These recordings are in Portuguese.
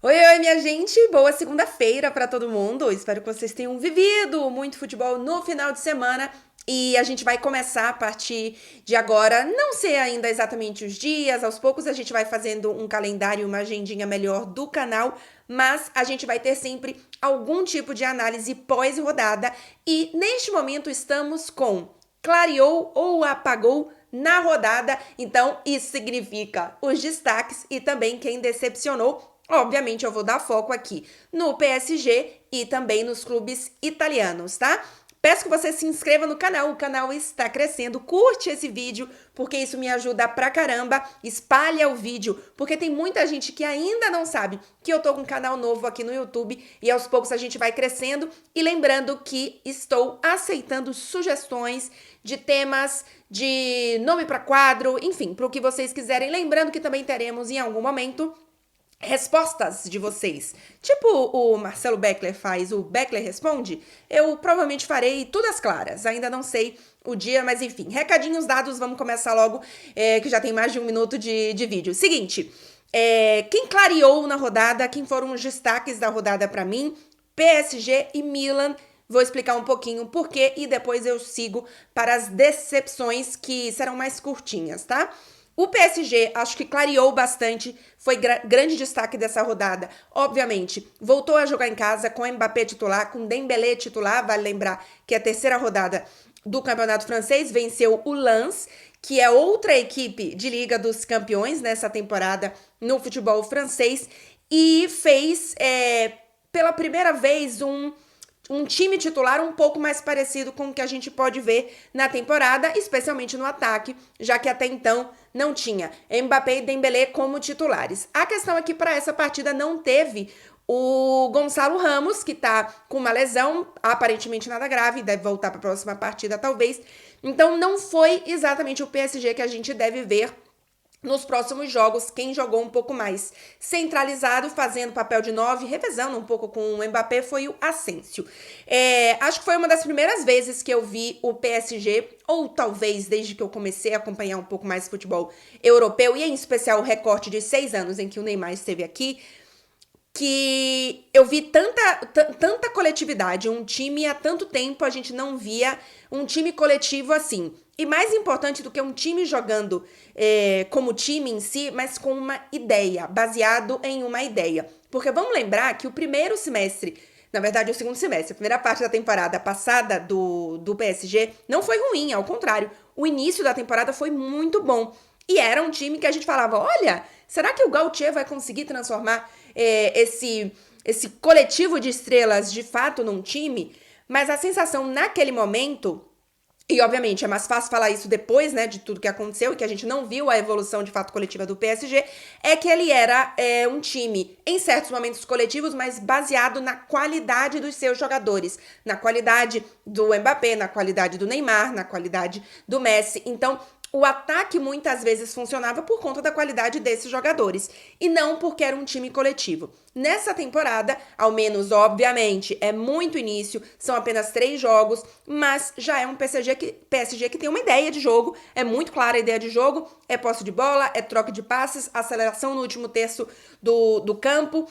Oi, oi, minha gente! Boa segunda-feira para todo mundo! Espero que vocês tenham vivido muito futebol no final de semana. E a gente vai começar a partir de agora, não sei ainda exatamente os dias, aos poucos a gente vai fazendo um calendário, uma agendinha melhor do canal, mas a gente vai ter sempre algum tipo de análise pós-rodada. E neste momento estamos com clareou ou apagou na rodada, então isso significa os destaques e também quem decepcionou. Obviamente, eu vou dar foco aqui no PSG e também nos clubes italianos, tá? Peço que você se inscreva no canal, o canal está crescendo, curte esse vídeo, porque isso me ajuda pra caramba, espalha o vídeo, porque tem muita gente que ainda não sabe que eu tô com um canal novo aqui no YouTube e aos poucos a gente vai crescendo. E lembrando que estou aceitando sugestões de temas, de nome para quadro, enfim, para o que vocês quiserem. Lembrando que também teremos em algum momento respostas de vocês. Tipo o Marcelo Beckler faz, o Beckler Responde, eu provavelmente farei tudo às claras. Ainda não sei o dia, mas enfim. Recadinhos dados, vamos começar logo, que já tem mais de 1 minuto de vídeo. Seguinte, quem clareou na rodada, quem foram os destaques da rodada pra mim? PSG e Milan. Vou explicar um pouquinho por quê e depois eu sigo para as decepções que serão mais curtinhas, tá? O PSG, acho que clareou bastante, foi grande destaque dessa rodada. Obviamente, voltou a jogar em casa com Mbappé titular, com Dembélé titular. Vale lembrar que é a terceira rodada do Campeonato Francês, venceu o Lens, que é outra equipe de Liga dos Campeões nessa temporada no futebol francês, e fez, pela primeira vez, um time titular um pouco mais parecido com o que a gente pode ver na temporada, especialmente no ataque, já que até então não tinha Mbappé e Dembélé como titulares. A questão é que para essa partida não teve o Gonçalo Ramos, que tá com uma lesão, aparentemente nada grave, deve voltar para a próxima partida talvez. Então não foi exatamente o PSG que a gente deve ver nos próximos jogos. Quem jogou um pouco mais centralizado, fazendo papel de 9, revezando um pouco com o Mbappé, foi o Asensio. Acho que foi uma das primeiras vezes que eu vi o PSG, ou talvez desde que eu comecei a acompanhar um pouco mais futebol europeu, e em especial o recorte de 6 anos em que o Neymar esteve aqui, que eu vi tanta coletividade, um time há tanto tempo a gente não via um time coletivo assim. E mais importante do que um time jogando como time em si, mas com uma ideia, baseado em uma ideia. Porque vamos lembrar que o primeiro semestre, na verdade o segundo semestre, a primeira parte da temporada passada do PSG não foi ruim, ao contrário. O início da temporada foi muito bom. E era um time que a gente falava, olha, será que o Gautier vai conseguir transformar esse coletivo de estrelas de fato num time? Mas a sensação naquele momento, e obviamente é mais fácil falar isso depois, né, de tudo que aconteceu e que a gente não viu a evolução de fato coletiva do PSG, é que ele era um time em certos momentos coletivos, mas baseado na qualidade dos seus jogadores, na qualidade do Mbappé, na qualidade do Neymar, na qualidade do Messi. Então, o ataque muitas vezes funcionava por conta da qualidade desses jogadores e não porque era um time coletivo. Nessa temporada, ao menos obviamente, é muito início, são apenas 3 jogos, mas já é um PSG que tem uma ideia de jogo, é muito clara a ideia de jogo, é posse de bola, é troca de passes, aceleração no último terço do campo.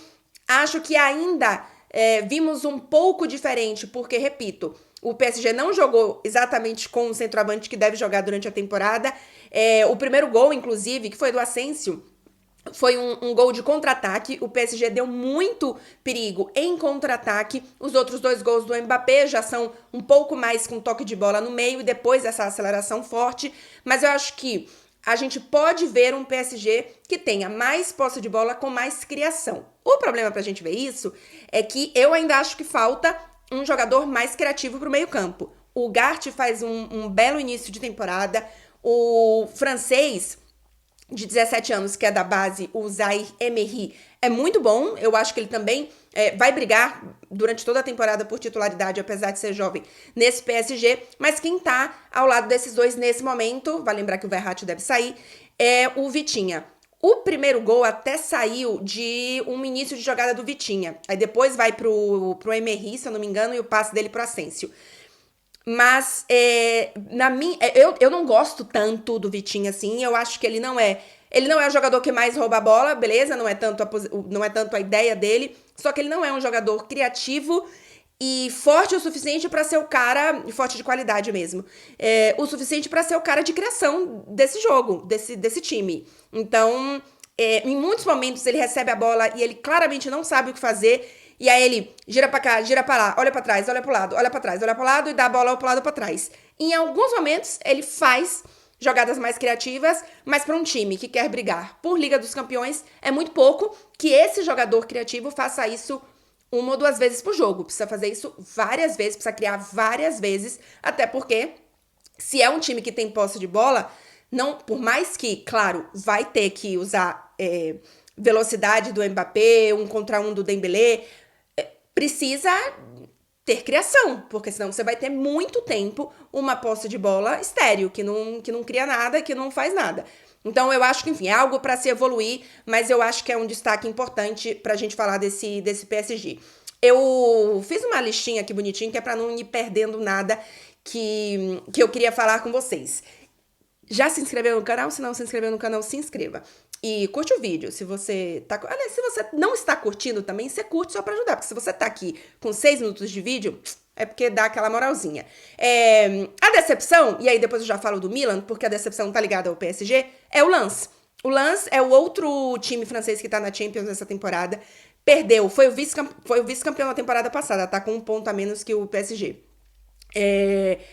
Acho que ainda vimos um pouco diferente, porque, repito, o PSG não jogou exatamente com o centroavante que deve jogar durante a temporada. O primeiro gol, inclusive, que foi do Asensio, foi um gol de contra-ataque. O PSG deu muito perigo em contra-ataque. Os outros 2 gols do Mbappé já são um pouco mais com toque de bola no meio e depois dessa aceleração forte. Mas eu acho que a gente pode ver um PSG que tenha mais posse de bola com mais criação. O problema pra gente ver isso é que eu ainda acho que falta um jogador mais criativo pro meio-campo. O Gart faz um belo início de temporada. O francês de 17 anos, que é da base, o Zaïre Emery, é muito bom. Eu acho que ele também vai brigar durante toda a temporada por titularidade, apesar de ser jovem, nesse PSG. Mas quem tá ao lado desses dois nesse momento, vai lembrar que o Verratti deve sair, é o Vitinha. O primeiro gol até saiu de um início de jogada do Vitinha. Aí depois vai pro Emery, se eu não me engano, e o passe dele pro Asensio. Mas eu não gosto tanto do Vitinha assim. Eu acho que ele não é Ele não é o jogador que mais rouba a bola, beleza? Não é tanto a ideia dele. Só que ele não é um jogador criativo e forte o suficiente pra ser o cara, forte de qualidade mesmo, o suficiente pra ser o cara de criação desse jogo, desse time. Então, em muitos momentos ele recebe a bola e ele claramente não sabe o que fazer. E aí ele gira pra cá, gira pra lá, olha pra trás, olha pro lado, olha pra trás, olha pro lado e dá a bola pro lado pra trás. Em alguns momentos ele faz jogadas mais criativas, mas para um time que quer brigar por Liga dos Campeões, é muito pouco que esse jogador criativo faça isso uma ou duas vezes por jogo. Precisa fazer isso várias vezes, precisa criar várias vezes, até porque se é um time que tem posse de bola, não, por mais que, claro, vai ter que usar velocidade do Mbappé, um contra um do Dembélé, precisa ter criação, porque senão você vai ter muito tempo uma posse de bola estéril, que não cria nada, que não faz nada. Então eu acho que, enfim, é algo para se evoluir, mas eu acho que é um destaque importante pra gente falar desse PSG. Eu fiz uma listinha aqui bonitinha, que é pra não ir perdendo nada que eu queria falar com vocês. Já se inscreveu no canal? Se não se inscreveu no canal, se inscreva. E curte o vídeo, se você tá... Aliás, se você não está curtindo também, você curte só pra ajudar. Porque se você tá aqui com 6 minutos de vídeo, é porque dá aquela moralzinha. A decepção, e aí depois eu já falo do Milan, porque a decepção tá ligada ao PSG, é o Lens. O Lens é o outro time francês que tá na Champions essa temporada. Perdeu, foi o vice-campeão na temporada passada, tá com um ponto a menos que o PSG.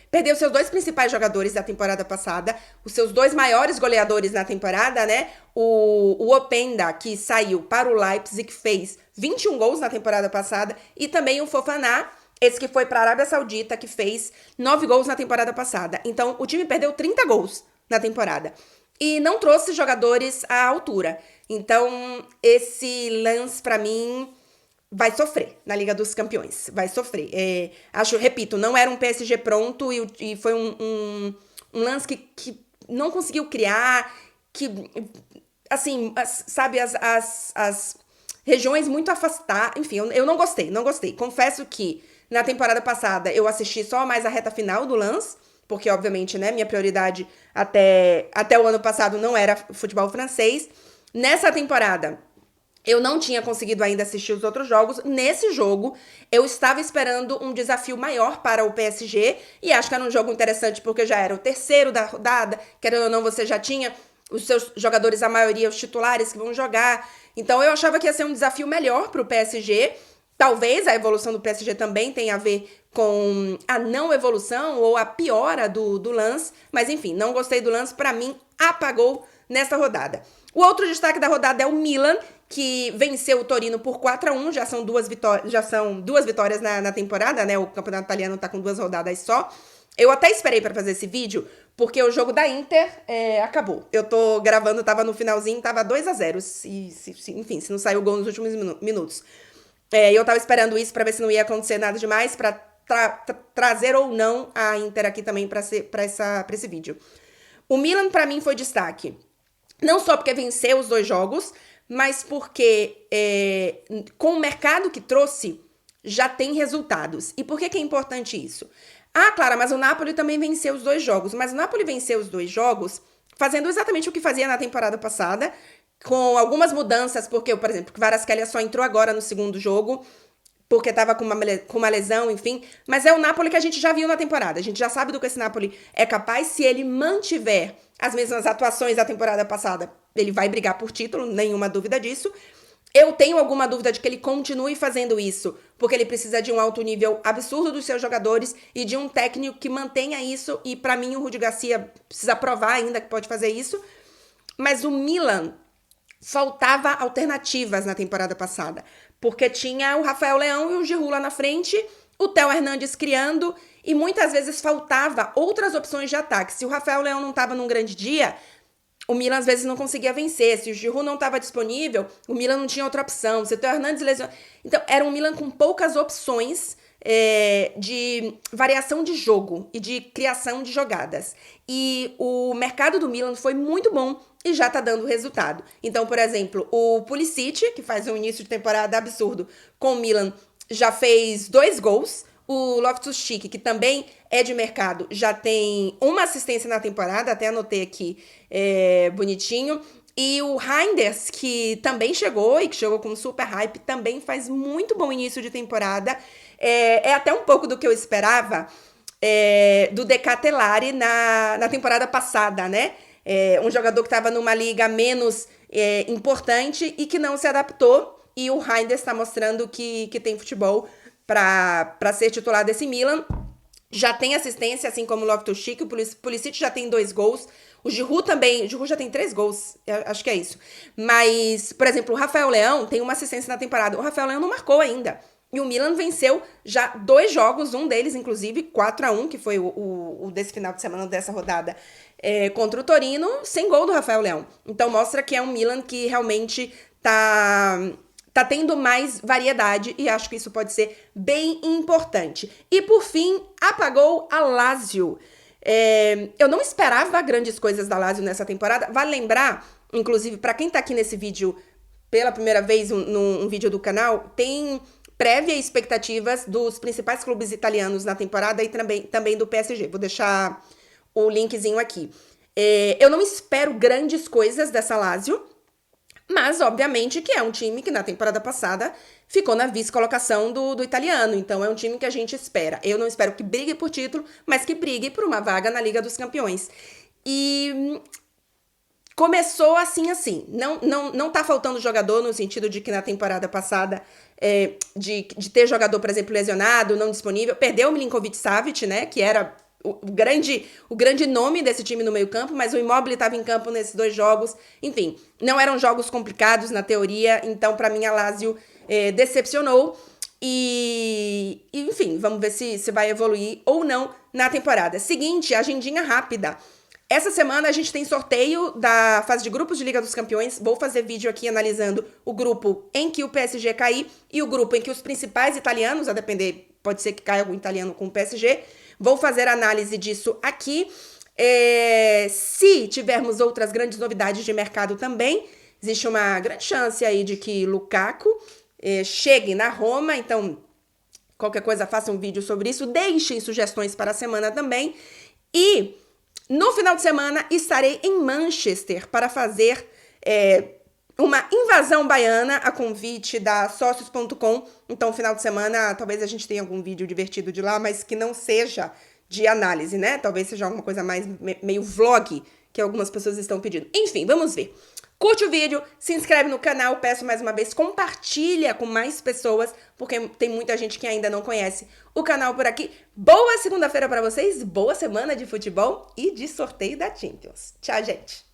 Perdeu seus 2 principais jogadores da temporada passada, os seus 2 maiores goleadores na temporada, né? O Openda, que saiu para o Leipzig, que fez 21 gols na temporada passada, e também o Fofana, esse que foi para a Arábia Saudita, que fez 9 gols na temporada passada. Então, o time perdeu 30 gols na temporada. E não trouxe jogadores à altura. Então, esse lance, pra mim, vai sofrer na Liga dos Campeões. Vai sofrer. Repito, não era um PSG pronto e foi um lance que não conseguiu criar, que, assim, sabe, as regiões muito afastadas. Enfim, eu não gostei. Confesso que na temporada passada eu assisti só mais a reta final do lance, porque, obviamente, né, minha prioridade até o ano passado não era futebol francês. Nessa temporada, eu não tinha conseguido ainda assistir os outros jogos. Nesse jogo, eu estava esperando um desafio maior para o PSG. E acho que era um jogo interessante porque já era o terceiro da rodada. Querendo ou não, você já tinha os seus jogadores, a maioria, os titulares que vão jogar. Então, eu achava que ia ser um desafio melhor para o PSG. Talvez a evolução do PSG também tenha a ver com a não evolução ou a piora do lance. Mas, enfim, não gostei do lance. Para mim, apagou nessa rodada. O outro destaque da rodada é o Milan, que venceu o Torino por 4-1, já são duas vitórias na temporada, né? O campeonato italiano tá com 2 rodadas só. Eu até esperei pra fazer esse vídeo, porque o jogo da Inter acabou. Eu tô gravando, tava no finalzinho, tava 2-0, enfim, se não saiu o gol nos últimos minutos. Eu tava esperando isso pra ver se não ia acontecer nada demais, pra trazer ou não a Inter aqui também pra esse vídeo. O Milan, pra mim, foi destaque. Não só porque venceu os 2 jogos, mas porque com o mercado que trouxe, já tem resultados. E por que é importante isso? Ah, Clara, mas o Napoli também venceu os 2 jogos. Mas o Napoli venceu os 2 jogos fazendo exatamente o que fazia na temporada passada, com algumas mudanças, porque, por exemplo, o Kvaratskhelia só entrou agora no segundo jogo, porque tava com uma lesão, enfim. Mas é o Napoli que a gente já viu na temporada. A gente já sabe do que esse Napoli é capaz. Se ele mantiver as mesmas atuações da temporada passada, ele vai brigar por título, nenhuma dúvida disso. Eu tenho alguma dúvida de que ele continue fazendo isso, porque ele precisa de um alto nível absurdo dos seus jogadores e de um técnico que mantenha isso. E pra mim o Rudi Garcia precisa provar ainda que pode fazer isso. Mas o Milan faltava alternativas na temporada passada, porque tinha o Rafael Leão e o Giroud lá na frente, o Theo Hernandes criando, e muitas vezes faltava outras opções de ataque. Se o Rafael Leão não estava num grande dia, o Milan às vezes não conseguia vencer. Se o Giroud não estava disponível, o Milan não tinha outra opção. Se o Theo Hernandes lesionou... Então, era um Milan com poucas opções de variação de jogo e de criação de jogadas. E o mercado do Milan foi muito bom e já tá dando resultado. Então, por exemplo, o Pulisic, que faz um início de temporada absurdo com o Milan, já fez 2 gols. O Loftus-Cheek, que também é de mercado, já tem 1 assistência na temporada, até anotei aqui bonitinho. E o Reinders, que também chegou e que chegou com super hype, também faz muito bom início de temporada. É até um pouco do que eu esperava do Decatelari na temporada passada, né? Um jogador que estava numa liga menos importante e que não se adaptou. E o Reinders está mostrando que tem futebol para ser titular desse Milan. Já tem assistência, assim como o Loftus-Cheek. O Pulisic já tem 2 gols. O Giroud também. O Giroud já tem 3 gols. Acho que é isso. Mas, por exemplo, o Rafael Leão tem uma assistência na temporada. O Rafael Leão não marcou ainda. E o Milan venceu já 2 jogos, um deles, inclusive, 4-1, que foi o desse final de semana, dessa rodada, contra o Torino, sem gol do Rafael Leão. Então mostra que é um Milan que realmente tá tendo mais variedade e acho que isso pode ser bem importante. E por fim, apagou a Lazio. Eu não esperava grandes coisas da Lazio nessa temporada. Vale lembrar, inclusive, para quem tá aqui nesse vídeo pela primeira vez, num vídeo do canal, tem prévia expectativas dos principais clubes italianos na temporada e também do PSG. Vou deixar o linkzinho aqui. Eu não espero grandes coisas dessa Lazio, mas, obviamente, que é um time que na temporada passada ficou na vice-colocação do italiano. Então, é um time que a gente espera. Eu não espero que brigue por título, mas que brigue por uma vaga na Liga dos Campeões. E começou assim. Não tá faltando jogador no sentido de que na temporada passada, de ter jogador, por exemplo, lesionado, não disponível. Perdeu o Milinkovic-Savic, né, que era o grande nome desse time no meio-campo, mas o Immobile estava em campo nesses 2 jogos. Enfim, não eram jogos complicados na teoria, então para mim a Lazio decepcionou. E enfim, vamos ver se vai evoluir ou não na temporada. Seguinte, agendinha rápida. Essa semana a gente tem sorteio da fase de grupos de Liga dos Campeões. Vou fazer vídeo aqui analisando o grupo em que o PSG cair e o grupo em que os principais italianos, a depender, pode ser que caia algum italiano com o PSG. Vou fazer análise disso aqui. Se tivermos outras grandes novidades de mercado também, existe uma grande chance aí de que Lukaku chegue na Roma. Então, qualquer coisa, faça um vídeo sobre isso. Deixem sugestões para a semana também. E no final de semana estarei em Manchester para fazer uma invasão baiana a convite da Sócios.com. Então, final de semana, talvez a gente tenha algum vídeo divertido de lá, mas que não seja de análise, né? Talvez seja alguma coisa mais meio vlog que algumas pessoas estão pedindo. Enfim, vamos ver. Curte o vídeo, se inscreve no canal, peço mais uma vez, compartilha com mais pessoas, porque tem muita gente que ainda não conhece o canal por aqui. Boa segunda-feira para vocês, boa semana de futebol e de sorteio da Champions. Tchau, gente!